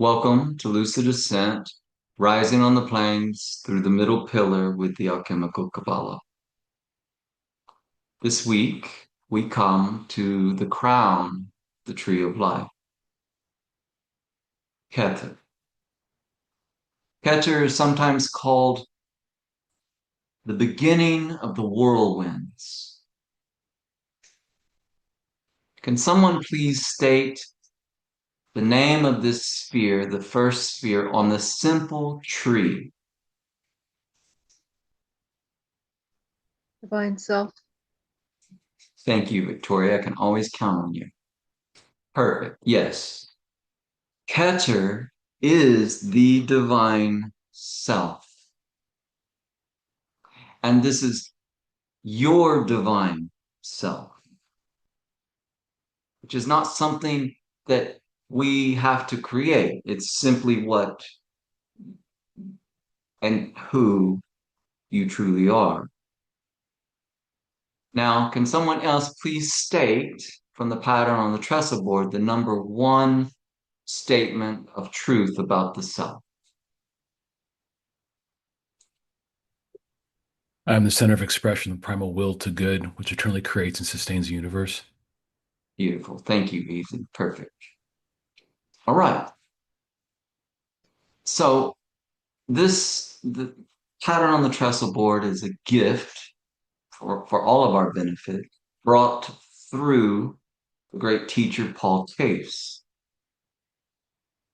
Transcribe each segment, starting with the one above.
Welcome to Lucid Ascent, rising on the planes through the middle pillar with the alchemical Cabala. This week, we come to the crown, the tree of life, Kether. Kether is sometimes called the beginning of the whirlwinds. Can someone please state the name of this sphere, the first sphere, on the simple tree? Divine self. Thank you, Victoria. I can always count on you. Perfect. Yes. Kether is the divine self. And this is your divine self, which is not something that we have to create. It's simply what and who you truly are. Now, can someone else please state from the pattern on the trestle board the number one statement of truth about the self? I am the center of expression, the primal will to good, which eternally creates and sustains the universe. Beautiful. Thank you, Ethan. Perfect. All right. So the pattern on the trestle board is a gift for all of our benefit, brought through the great teacher Paul Case.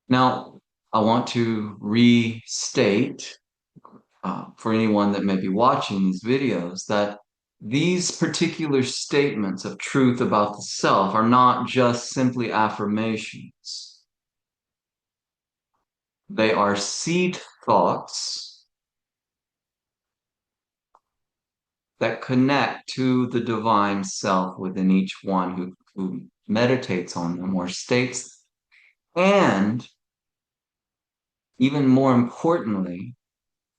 Now, I want to restate for anyone that may be watching these videos that these particular statements of truth about the self are not just simply affirmations. They are seed thoughts that connect to the divine self within each one who meditates on them or states. And even more importantly,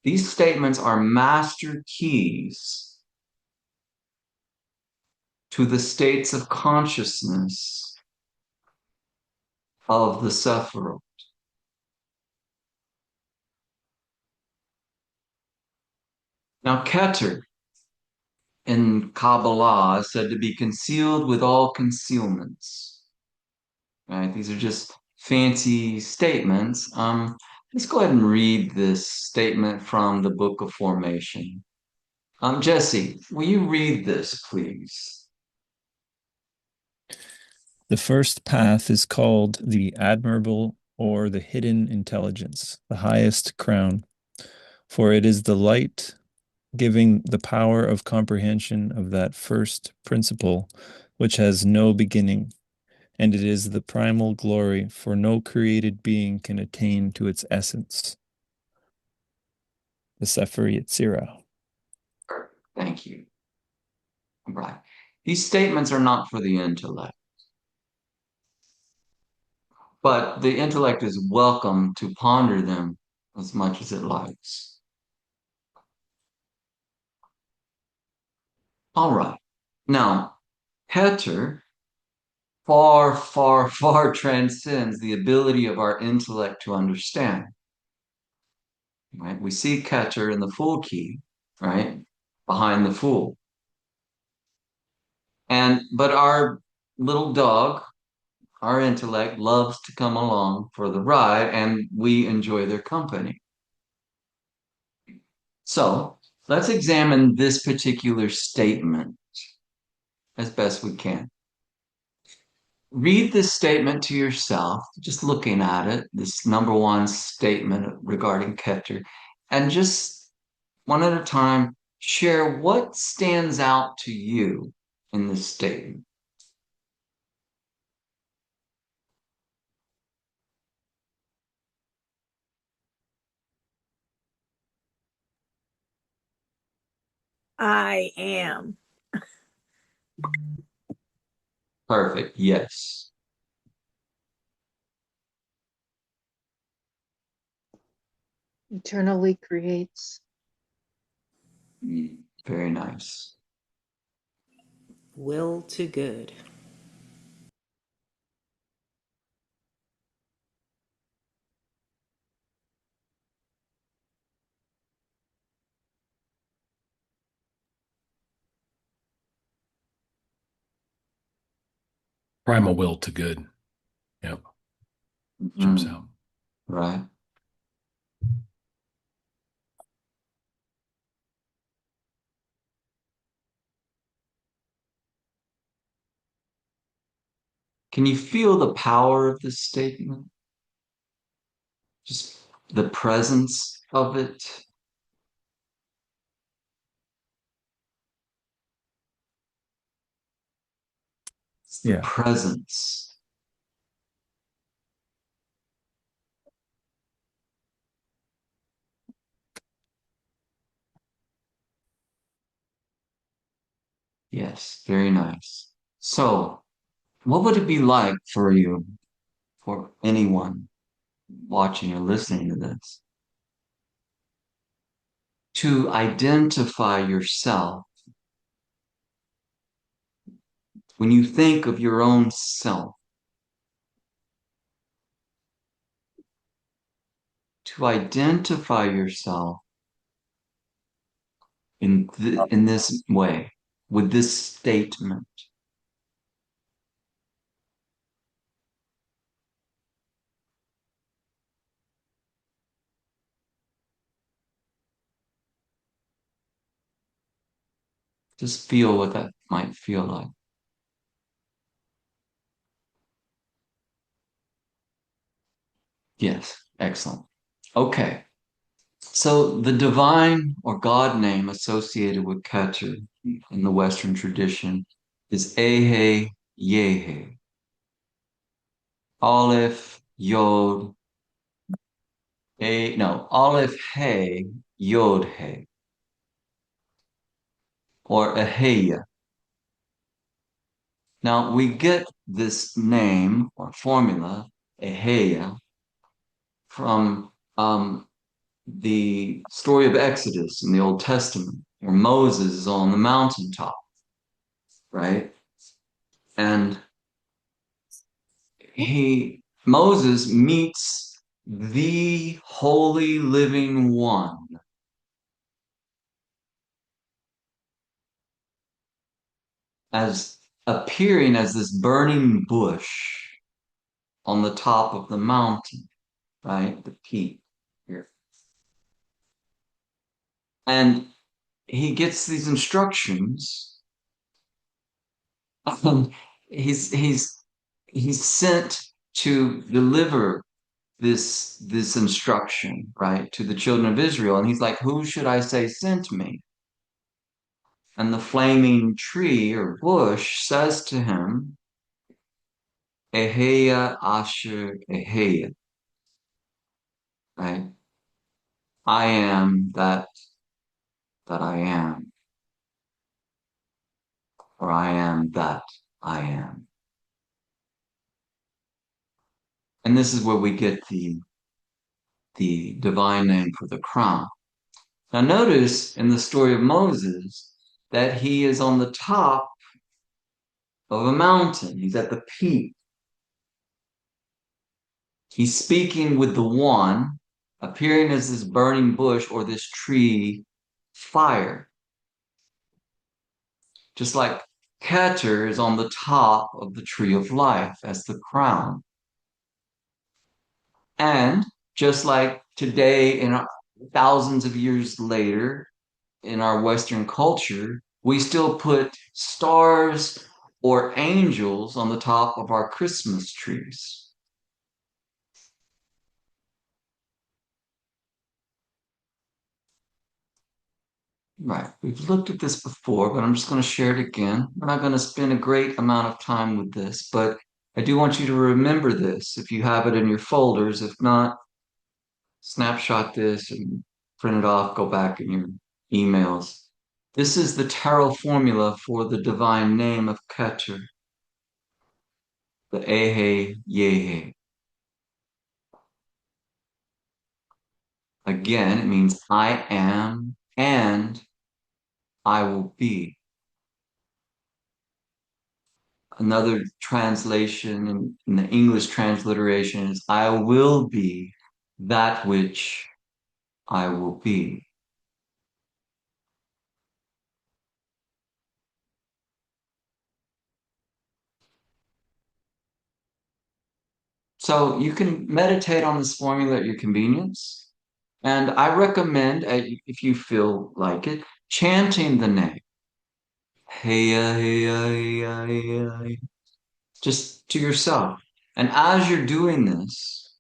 these statements are master keys to the states of consciousness of the sufferer. Now, Kether in Kabbalah is said to be concealed with all concealments. Right? These are just fancy statements. Let's go ahead and read this statement from the Book of Formation. Jesse, will you read this, please? The first path is called the admirable or the hidden intelligence, the highest crown, for it is the light giving the power of comprehension of that first principle, which has no beginning, and it is the primal glory, for no created being can attain to its essence. The Sefer Yetzirah. Thank you. Right. These statements are not for the intellect, but the intellect is welcome to ponder them as much as it likes. All right. Now, Kether far, far, far transcends the ability of our intellect to understand. Right? We see Kether in the Fool key, right? Behind the Fool. But our little dog, our intellect loves to come along for the ride, and we enjoy their company. So let's examine this particular statement as best we can. Read this statement to yourself, just looking at it, this number one statement regarding Kether, and just one at a time, share what stands out to you in this statement. I am. Perfect. Yes. Eternally creates. Very nice. Will to good. primal will to good. Yep. Jumps Mhm. out. Right. Can you feel the power of this statement? Just the presence of it. It's the Yeah. presence. Yes, very nice. So, what would it be like for you, for anyone watching or listening to this, to identify yourself when you think of your own self, to identify yourself in this way, with this statement? Just feel what that might feel like. Yes, excellent. Okay. So the divine or God name associated with Keter in the Western tradition is Ehe Yehe, Aleph Yod Aleph He Yod He, or Aheya. Now we get this name or formula, Aheya, from the story of Exodus in the Old Testament, where Moses is on the mountaintop, right? And Moses meets the holy living one as appearing as this burning bush on the top of the mountain, right? The peak here. And he gets these instructions. Um, he's he's he's sent to deliver this instruction, right, to the children of Israel. And he's like, who should I say sent me? And the flaming tree or bush says to him, Eheya Asher Eheya, right? I am that I am, or I am that I am. And this is where we get the divine name for the crown. Now notice in the story of Moses that he is on the top of a mountain. He's at the peak. He's speaking with the one, appearing as this burning bush or this tree fire. Just like Keter is on the top of the tree of life as the crown. And just like today, thousands of years later, in our Western culture, we still put stars or angels on the top of our Christmas trees. Right. We've looked at this before, but I'm just going to share it again. We're not going to spend a great amount of time with this, but I do want you to remember this if you have it in your folders. If not, snapshot this and print it off, go back in your emails. This is the tarot formula for the divine name of Keter, the Ehe Yehe. Again, it means I am and I will be. Another translation in the English transliteration is I will be that which I will be. So you can meditate on this formula at your convenience. And I recommend, if you feel like it, chanting the name. Hey, hey, hey, hey, hey, just to yourself. And as you're doing this,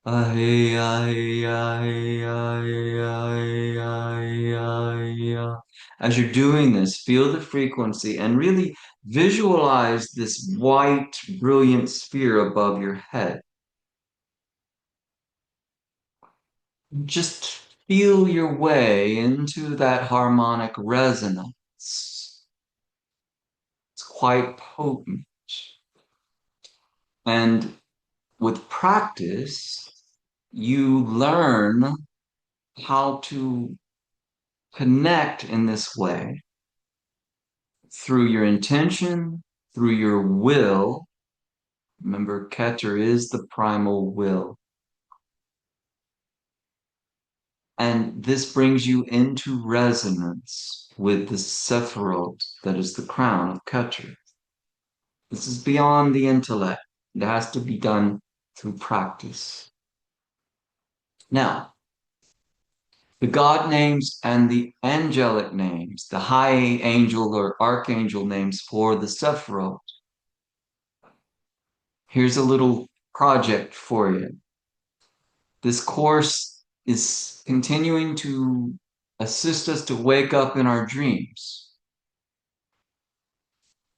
hey, hey, hey, hey, hey, hey, hey, as you're doing this, feel the frequency and really visualize this white, brilliant sphere above your head. Just feel your way into that harmonic resonance. It's quite potent. And with practice, you learn how to connect in this way through your intention, through your will. Remember, Kether is the primal will. And this brings you into resonance with the Sephiroth that is the crown of Kether. This is beyond the intellect. It has to be done through practice. Now, the God names and the angelic names, the high angel or archangel names for the Sephiroth. Here's a little project for you. This course is continuing to assist us to wake up in our dreams.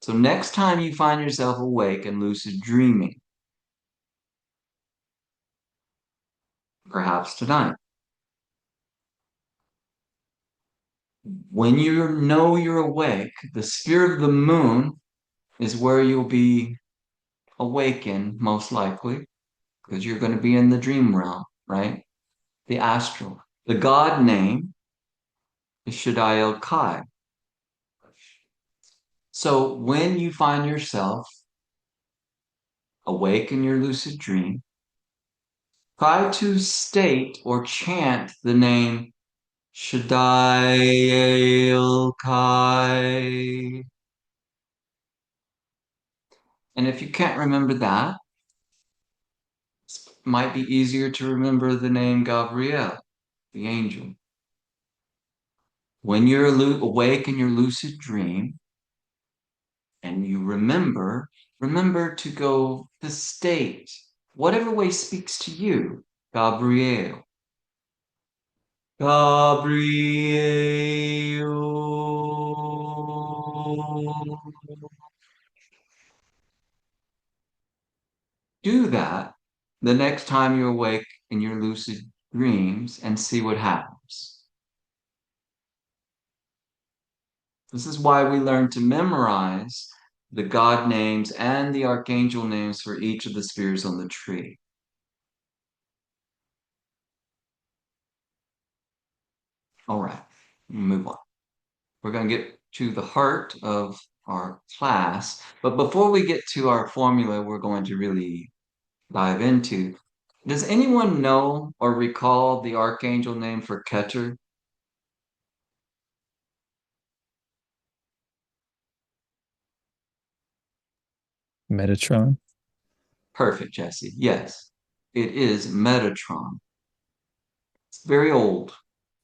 So next time you find yourself awake and lucid dreaming, perhaps tonight, when you know you're awake, the sphere of the moon is where you'll be awakened, most likely, because you're going to be in the dream realm, right? The astral. The God name is Shaddai El Kai. So when you find yourself awake in your lucid dream, try to state or chant the name Shaddai El Kai. And if you can't remember that, it might be easier to remember the name Gabriel, the angel. When you're awake in your lucid dream and you remember to go to state, whatever way speaks to you, Gabriel. Gabriel. Do that the next time you awake in your lucid dreams and see what happens. This is why we learn to memorize the God names and the archangel names for each of the spheres on the tree. All right, move on. We're going to get to the heart of our class. But before we get to our formula, we're going to really dive into. Does anyone know or recall the archangel name for Keter? Metatron. Perfect, Jesse. Yes, it is Metatron. It's very old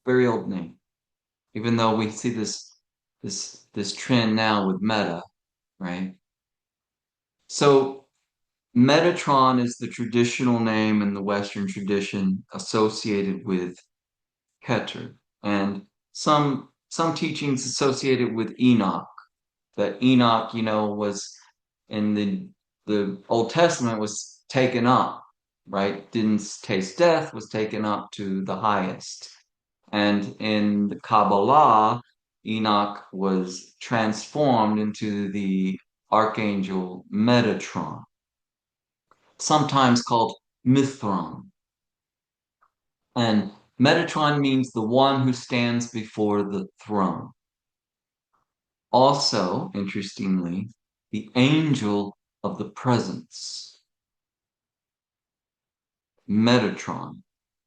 name. Even though we see this trend now with Meta, right? So Metatron is the traditional name in the Western tradition associated with Keter, and some teachings associated with Enoch. That Enoch, was in the Old Testament was taken up, right? Didn't taste death, was taken up to the highest. And in the Kabbalah, Enoch was transformed into the archangel Metatron, sometimes called Mithron. And Metatron means the one who stands before the throne. Also, interestingly, the angel of the presence, Metatron.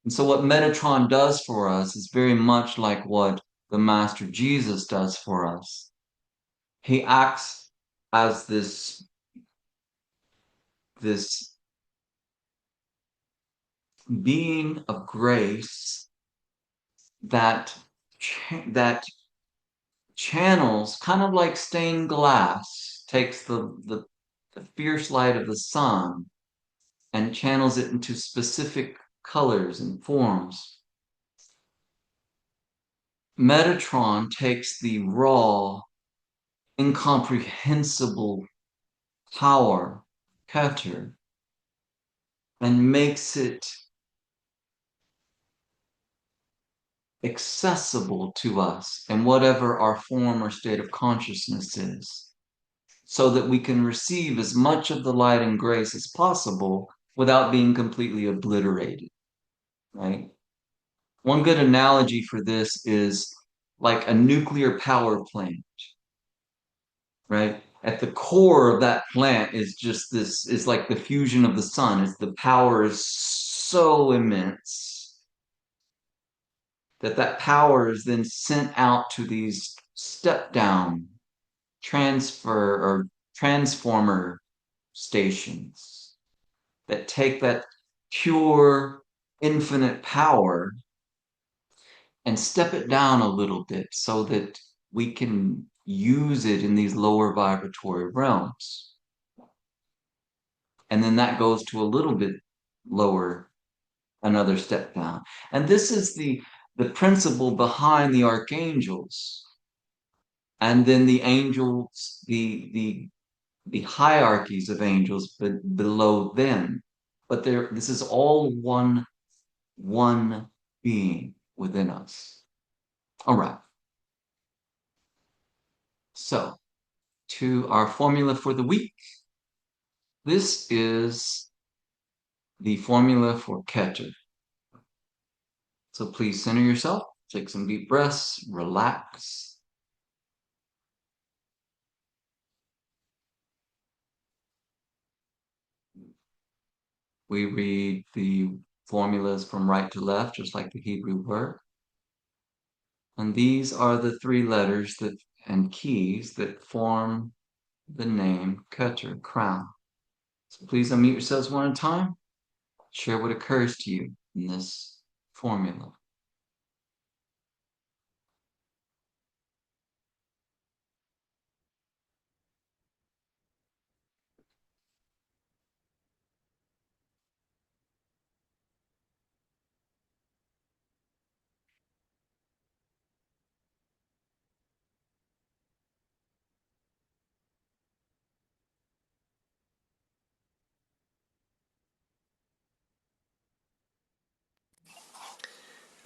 And so, what Metatron does for us is very much like what the Master Jesus does for us. He acts as this being of grace that that channels, kind of like stained glass, takes the fierce light of the sun and channels it into specific colors and forms. Metatron takes the raw, incomprehensible power, Kether, and makes it accessible to us in whatever our form or state of consciousness is, so that we can receive as much of the light and grace as possible without being completely obliterated, right? One good analogy for this is like a nuclear power plant, right? At the core of that plant is just this, is like the fusion of the sun. It's the power is so immense that that power is then sent out to these step down transfer or transformer stations that take that pure infinite power and step it down a little bit so that we can use it in these lower vibratory realms. And then that goes to a little bit lower, another step down. And this is the principle behind the archangels. And then the angels, the hierarchies of angels below them. But there, this is all one being within us. All right. So to our formula for the week. This is the formula for Kether. So please center yourself, take some deep breaths, relax. We read the formulas from right to left, just like the Hebrew word. And these are the three letters that and keys that form the name Kether, crown. So please unmute yourselves one at a time. Share what occurs to you in this formula.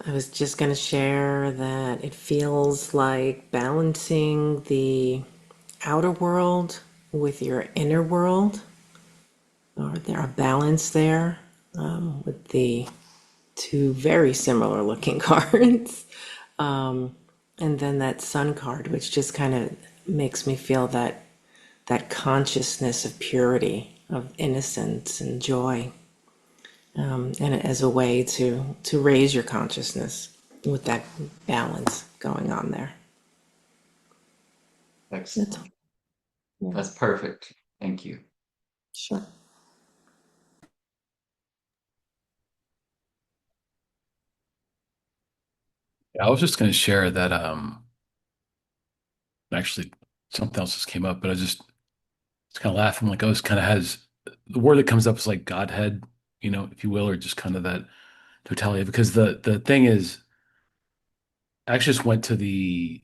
I was just going to share that it feels like balancing the outer world with your inner world, or there are balance there with the two very similar looking cards. And then that sun card, which just kind of makes me feel that consciousness of purity, of innocence and joy, and as a way to raise your consciousness with that balance going on there. That's all. Excellent. Yeah, That's perfect. Thank you. sure. I was just going to share that actually something else just came up, but I just kind of laughing like, oh, this kind of has the word that comes up is like Godhead, if you will, or just kind of that totality. Because the thing is, I actually just went to the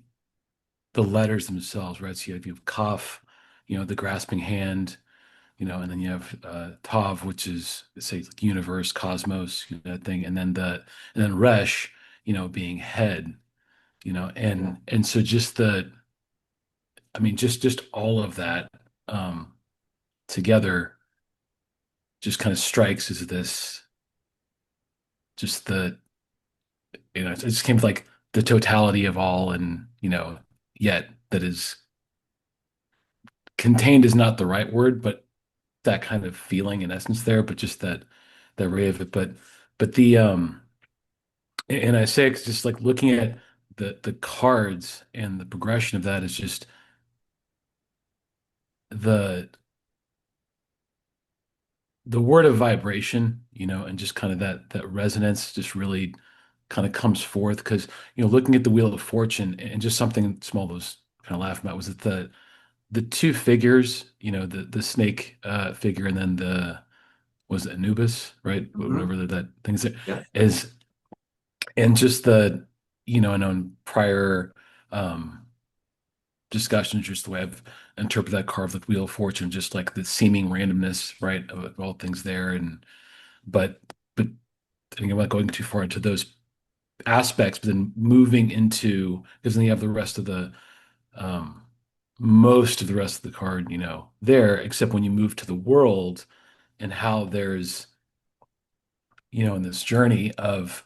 letters themselves, right? So you have Kaf, the grasping hand, and then you have Tav, which is say like universe, cosmos, that thing, and then Resh, being head, and so just I mean, just all of that together just kind of strikes as this, just it just came with like the totality of all, and yet that is contained is not the right word, but that kind of feeling in essence there, but just that ray of it, but and I say it's just like looking at the cards and the progression of that is just the the word of vibration, and just kind of that resonance just really kind of comes forth because looking at the Wheel of Fortune and just something small that was kind of laughing about was that the two figures, the snake figure and then the was it Anubis, right? Hmm. Whatever that thing Yeah. is, and just I know in prior um discussions, just the way I've interpreted that card with Wheel of Fortune, just like the seeming randomness, right, of all things there, and but but I think I'm not going too far into those aspects, but then moving into because then you have the rest of the um most of the rest of the card, there, except when you move to the world and how there's, in this journey of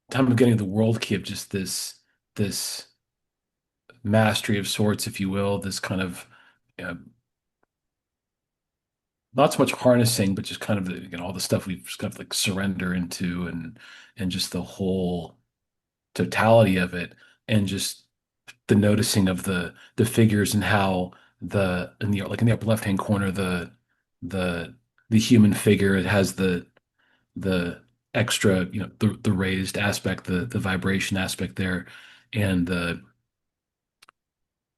time of getting the world key of just this mastery of sorts, if you will, this kind of uh, not so much harnessing, but just kind of all the stuff we've just kind of like surrender into and just the whole totality of it and just the noticing of the figures and how in the upper left hand corner the the human figure it has the extra the raised aspect the vibration aspect there and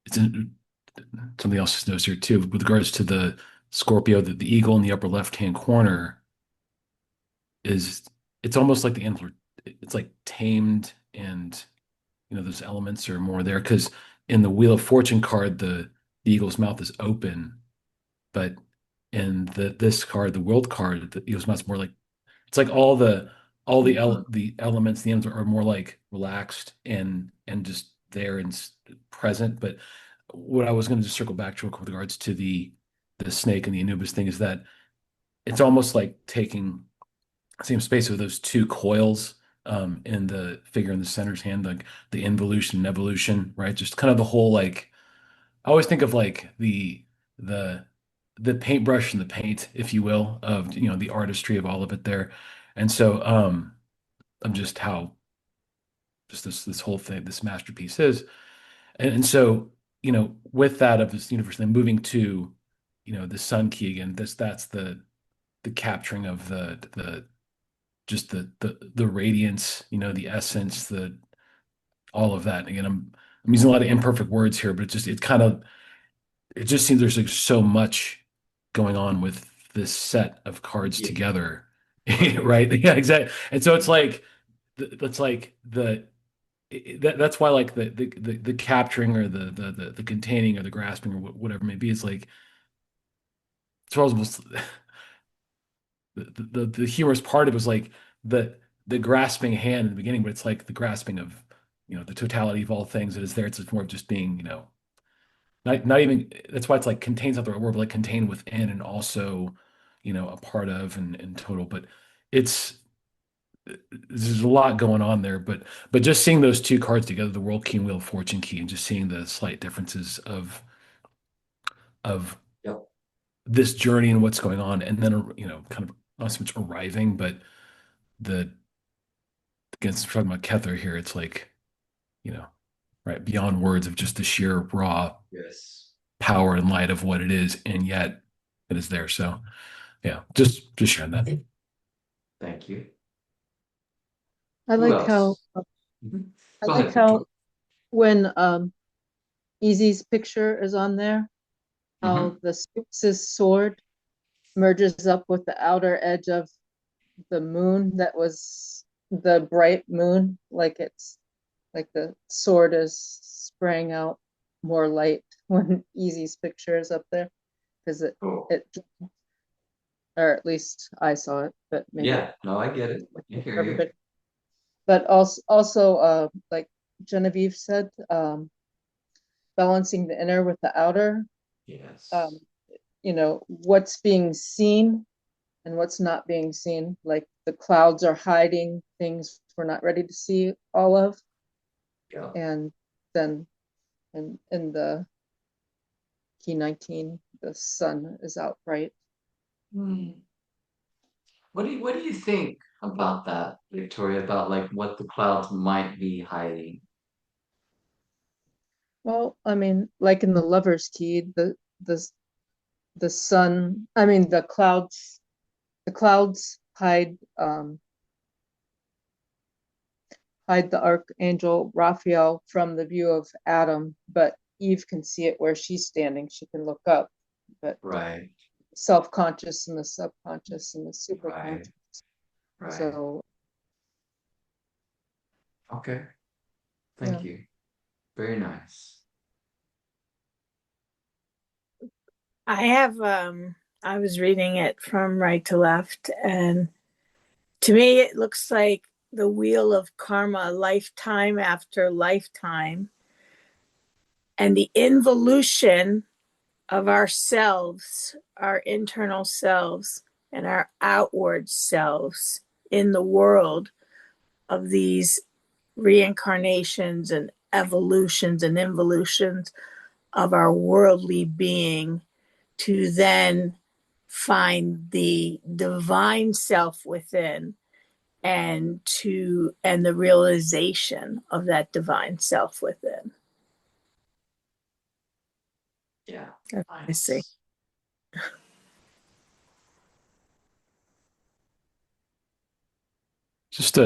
it's something else to notice here too with regards to the Scorpio the eagle in the upper left hand corner is it's almost like the antler it's like tamed and those elements are more there because in the Wheel of Fortune card the eagle's mouth is open but in this card the world card the eagle's mouth's more like it's like the elements the ends are more like relaxed and just there and present but what I was going to just circle back to with regards to the snake and the Anubis thing is that it's almost like taking same space with those two coils in the figure in the center's hand, like the involution and evolution, right? Just kind of the whole like I always think of like the the paintbrush and the paint, if you will, of the artistry of all of it there. And so I'm just how just this whole thing, this masterpiece is. And so, with that of this universe, then moving to, the sun key again, that's the capturing of the just the radiance, the essence, the all of that. Again, I'm using a lot of imperfect words here, but it just seems there's like so much going on with this set of cards Yeah. together, Right. right? Yeah, exactly. And so it's like that's like that's why like the capturing or the containing or the grasping or whatever it may be, it's like it's almost the humorous part of it was like the the grasping hand in the beginning, but it's like the grasping of the totality of all things that is there. It's more of just being not even that's why it's like contains not the right word, but like contained within and also a part of and total. But it's there's a lot going on there. But just seeing those two cards together, the World Key and Wheel of Fortune key, and just seeing the slight differences of Yep. this journey and what's going on, and then kind of not so much arriving, but the again, since we're talking about Kether here, it's like, you know, right beyond words of just the sheer raw Yes. power and light of what it is, and yet it is there. So yeah, just sharing that. Thank you. I Who like how else? Mhm. I Go like ahead, how Victoria. when Easy's picture is on there, Hmm. how the Sphinx's sword merges up with the outer edge of the moon that was the bright moon, like it's like the sword is spraying out more light when Easy's picture is up there because Cool. it or at least I saw it, but maybe Yeah, no, I get it. I hear you. everybody. But also like Genevieve said, balancing the inner with the outer, um, Yes. what's being seen and what's not being seen. Like the clouds are hiding things we're not ready to see all of. Yeah. And then in the key 19, the sun is out bright. Hmm. What do you think about that, Victoria, about like what the clouds might be hiding? Well, I mean, like in the lover's key, the the sun, I mean the clouds hide the archangel Raphael from the view of Adam, but Eve can see it where she's standing. She can look up, but Right. self-conscious and the subconscious and the Right. superconscious. Right. So Okay. yeah. Thank you. Very nice. I was reading it from right to left, and to me it looks like the wheel of karma, lifetime after lifetime, and the involution of ourselves, our internal selves, and our outward selves in the world of these reincarnations and evolutions and involutions of our worldly being to then find the divine self within and the realization of that divine self within. Yeah. That's what I see. Nice. Just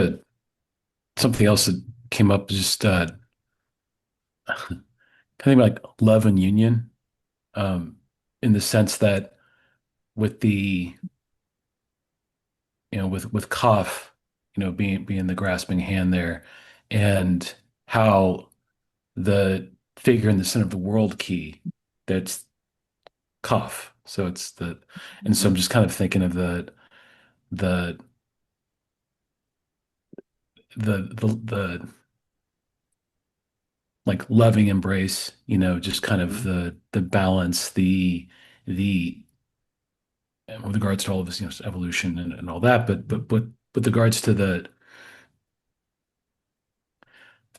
something else that came up, just kind of like love and union, um, in the sense that with the with Kaf, being the grasping hand there, and how the figure in the center of the world key, that's Kaf. So it's and so I'm Mhm. just kind of thinking of the the like loving embrace, just kind of Mhm. the balance, the with regards to all of this, evolution and all that, but with regards to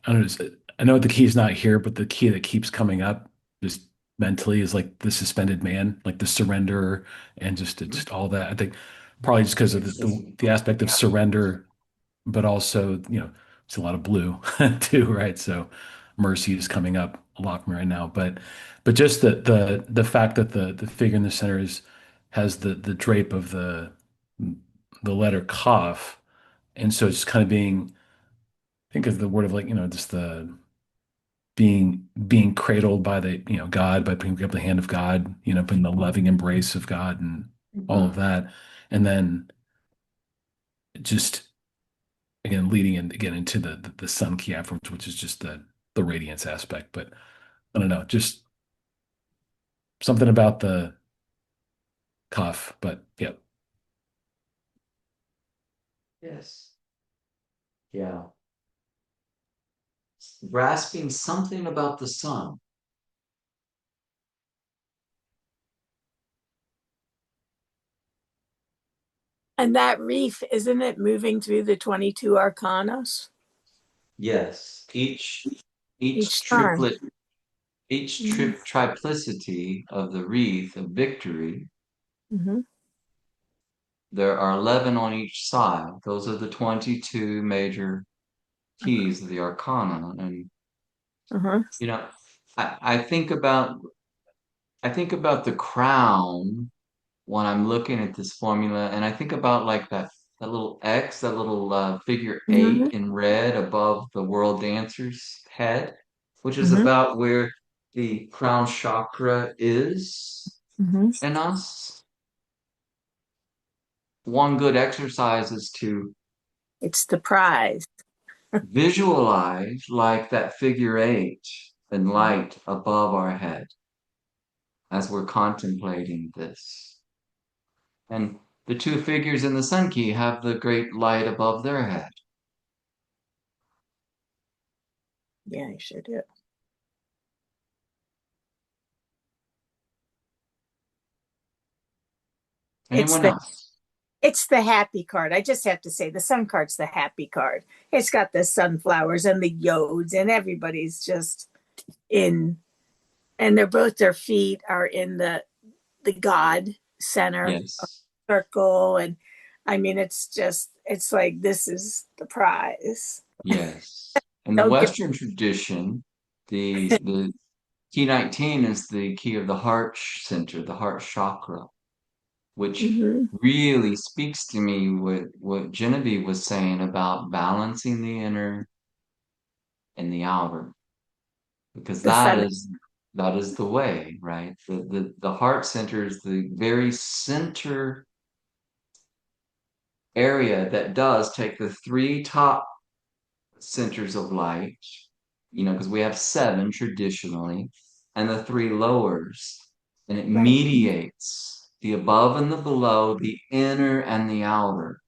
I don't know, I know the key is not here, but the key that keeps coming up just mentally is like the suspended man, like the surrender and just all that. I think probably just because of the aspect of surrender, but also, it's a lot of blue too, right? So mercy is coming up a lot for me right now, but just the fact that the figure in the center has the drape of the letter Kaf, and so it's kind of being, think of the word of like, just the being cradled by God, by picking up the hand of God, in the loving embrace of God and all of Mhm. that, and then just again leading in again into the sun key afterwards, which is just the radiance aspect. But I don't know, just something about the cuff. But yeah, Yes. Yeah. Grasping something about the sun. And that reef, isn't it moving through the 22 arcanas Yes. Each each time? triplet, each Mm-hmm. triplicity of the wreath of victory, Mm-hmm. there are 11 on each side. Those are the 22 major keys of the arcana. And, Uh-huh. you know, I, I think about I think about the crown when I'm looking at this formula, and I think about like that little X, that little figure Mm-hmm. eight in red above the world dancer's head, which is Mm-hmm. about where the crown chakra is Mm-hmm. in us. One good exercise is to It's the prize. visualize like that figure eight in light above our head as we're contemplating this. And the two figures in the sun key have the great light above their head. Yeah, you sure do. It's Anyone the else? it's the happy card. I just have to say the sun card's the happy card. It's got the sunflowers and the yods, and everybody's just in, and they're both, their feet are in the God center Yes. circle, and I mean it's like this is the prize. Yes. In the Don't give. Western tradition, the key 19 is the key of the heart center, the heart chakra, which Mm-hmm. really speaks to me with what Genevieve was saying about balancing the inner and the outer, because The feminine. that is the way, right? The heart center is the very center area that does take the three top centers of light, because we have seven traditionally, and the three lowers, and it Right. mediates the above and the below, the inner and the outer.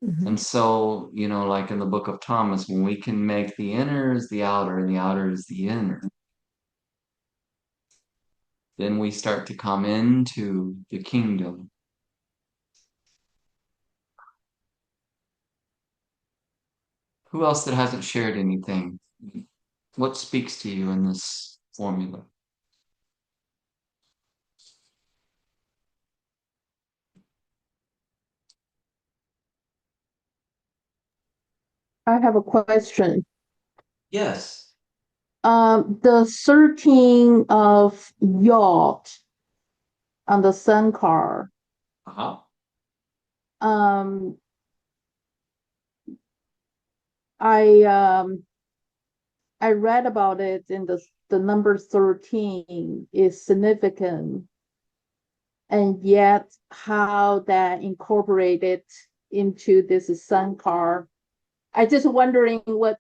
Mm-hmm. And so, like in the book of Thomas, when we can make the inner is the outer and the outer is the inner, then we start to come into the kingdom. Who else that hasn't shared anything? What speaks to you in this formula? I have a question. Yes. The 13 of yacht on the sun car. Uh-huh. Um, I I read about it in the number 13 is significant, and yet how that incorporated into this sun car. I just wondering what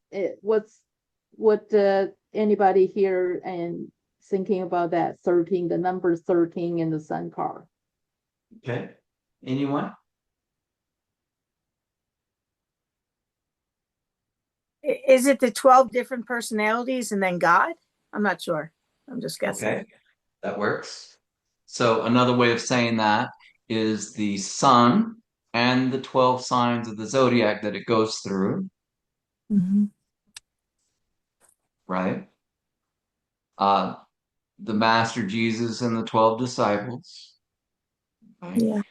anybody here and thinking about that 13, the number 13 in the sun car. Okay. Anyone? Is it the 12 different personalities and then God? I'm not sure. I'm just guessing. Okay, that works. So another way of saying that is the sun and the 12 signs of the zodiac that it goes through, Mm-hmm. right? Uh, the Master Jesus and the 12 disciples, right? Yeah.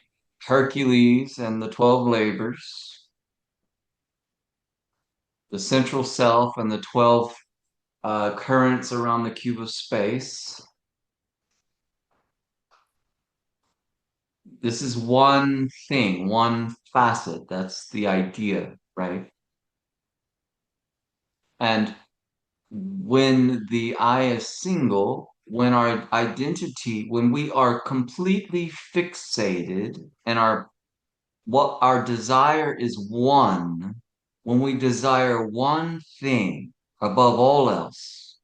Hercules and the 12 labors, the central self and the 12 currents around the cube of space. This is one thing, one facet. That's the idea, right? And when the I is single, when our identity, when we are completely fixated and what our desire is one, when we desire one thing above all else,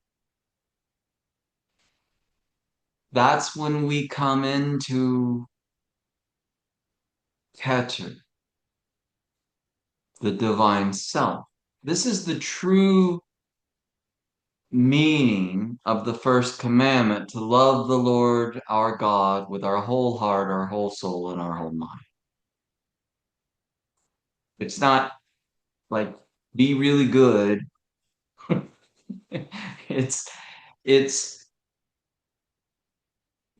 that's when we come into Kether, the divine self. This is the true meaning of the first commandment, to love the Lord our God with our whole heart, our whole soul, and our whole mind. It's not like be really good. it's it's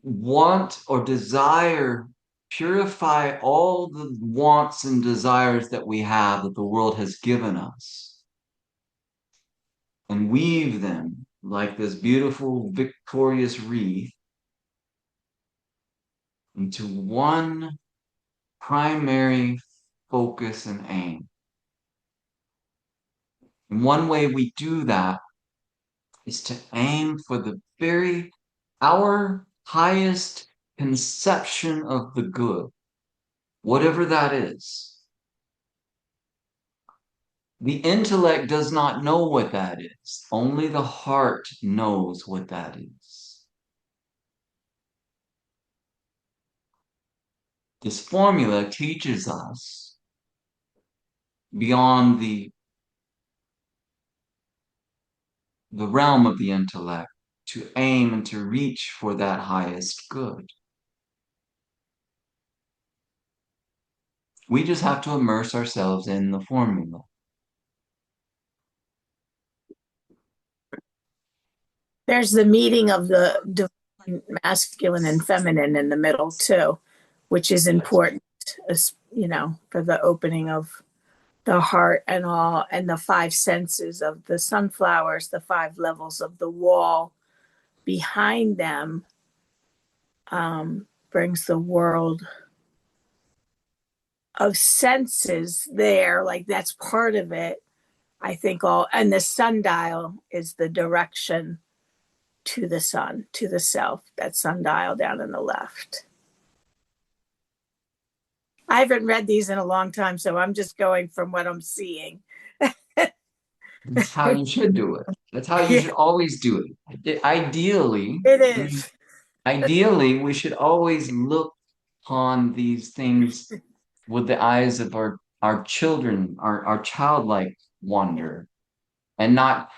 want or desire, purify all the wants and desires that we have that the world has given us and weave them like this beautiful victorious wreath into one primary focus and aim. And one way we do that is to aim for our highest conception of the good, whatever that is. The intellect does not know what that is. Only the heart knows what that is. This formula teaches us beyond the realm of the intellect to aim and to reach for that highest good. We just have to immerse ourselves in the formula. There's the meeting of the divine masculine and feminine in the middle too, which is important, for the opening of the heart and all, and the five senses of the sunflowers, the five levels of the wall, behind them brings the world of senses there. Like that's part of it. I think all, and the sundial is the direction to the sun, to the self, that sundial down in the left. I haven't read these in a long time, so I'm just going from what I'm seeing. That's how you should do it. That's how you Yeah, should always do it. it is. Ideally, we should always look upon these things with the eyes of our children, our childlike wonder, and not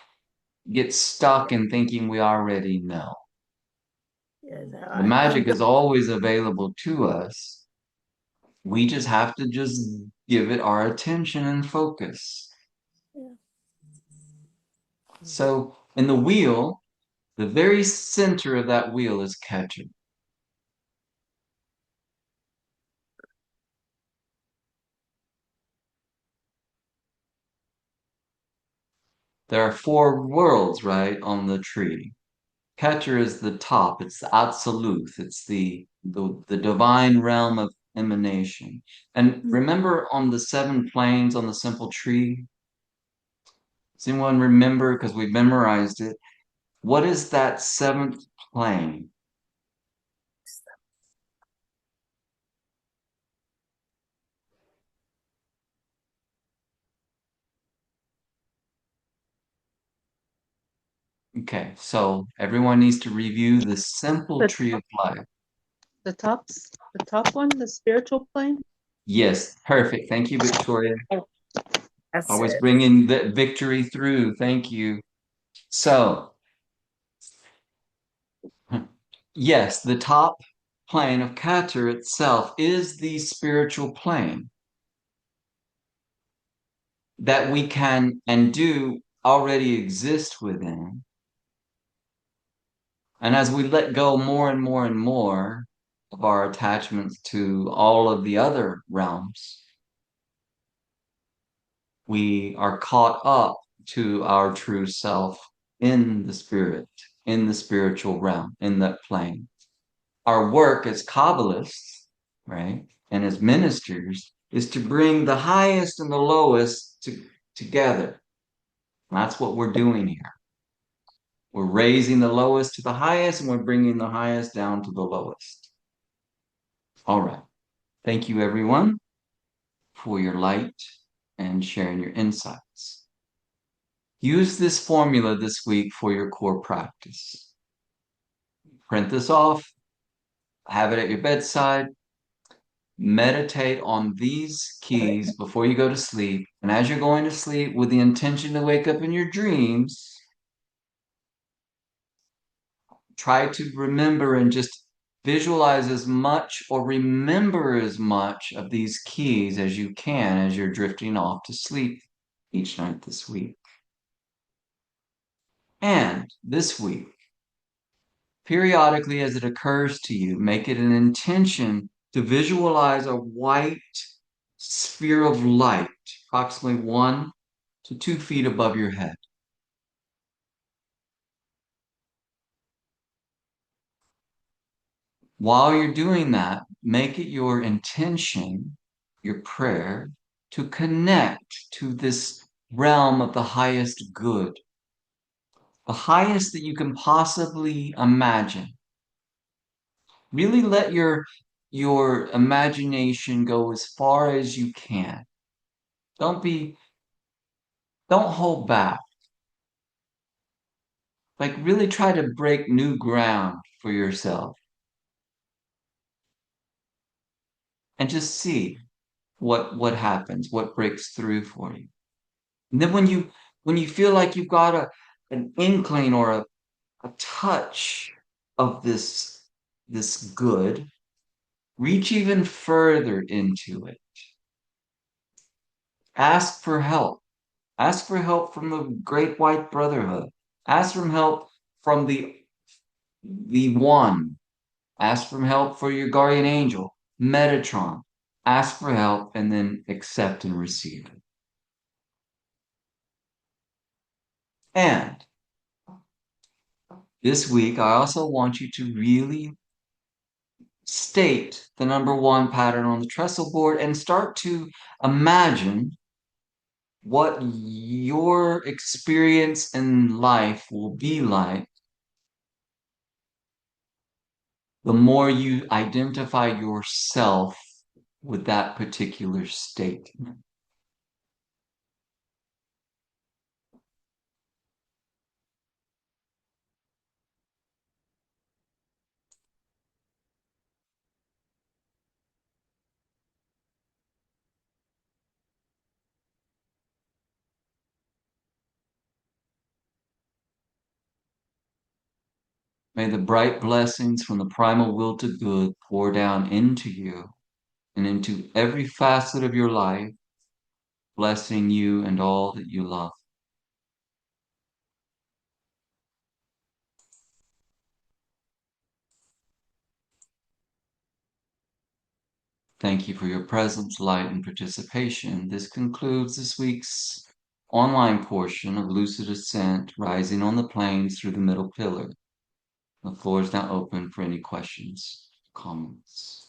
get stuck in thinking we already know. You know, The I'm magic is always available to us. We just have to just give it our attention and focus. So in the wheel, the very center of that wheel is Kether. There are four worlds, right, on the tree. Kether is the top, it's the absolute, it's the divine realm of emanation. And remember on the seven planes on the simple tree? Does anyone remember? Because we memorized it. What is that seventh plane? Okay, so everyone needs to review the simple The tree of life. the top one, the spiritual plane. Yes, perfect. Thank you, Victoria. That's Always it. bringing the victory through. Thank you. So, yes, the top plane of Keter itself is the spiritual plane that we can and do already exist within. And as we let go more and more and more of our attachments to all of the other realms, we are caught up to our true self in the spirit, in the spiritual realm, in that plane. Our work as Kabbalists, right, and as ministers is to bring the highest and the lowest together. That's what we're doing here. We're raising the lowest to the highest and we're bringing the highest down to the lowest. All right. Thank you, everyone, for your light and sharing your insights. Use this formula this week for your core practice. Print this off, have it at your bedside, meditate on these keys before you go to sleep. And as you're going to sleep, with the intention to wake up in your dreams, try to remember and just visualize as much or remember as much of these keys as you can as you're drifting off to sleep each night this week. And this week, periodically as it occurs to you, make it an intention to visualize a white sphere of light, approximately 1 to 2 feet above your head. While you're doing that, make it your intention, your prayer, to connect to this realm of the highest good, the highest that you can possibly imagine. Really let your imagination go as far as you can. Don't be, don't hold back. Like really try to break new ground for yourself and just see what happens, what breaks through for you. And then when you feel like you've got an inkling or a touch of this good, reach even further into it. Ask for help. Ask for help from the Great White Brotherhood. Ask for help from the One. Ask for help for your guardian angel, Metatron. Ask for help and then accept and receive it. And This week, I also want you to really state the number one pattern on the trestle board and start to imagine what your experience in life will be like the more you identify yourself with that particular state. May the bright blessings from the primal will to good pour down into you and into every facet of your life, blessing you and all that you love. Thank you for your presence, light, and participation. This concludes this week's online portion of Lucid Ascent, Rising on the Plains through the Middle Pillar. The floor is now open for any questions, comments.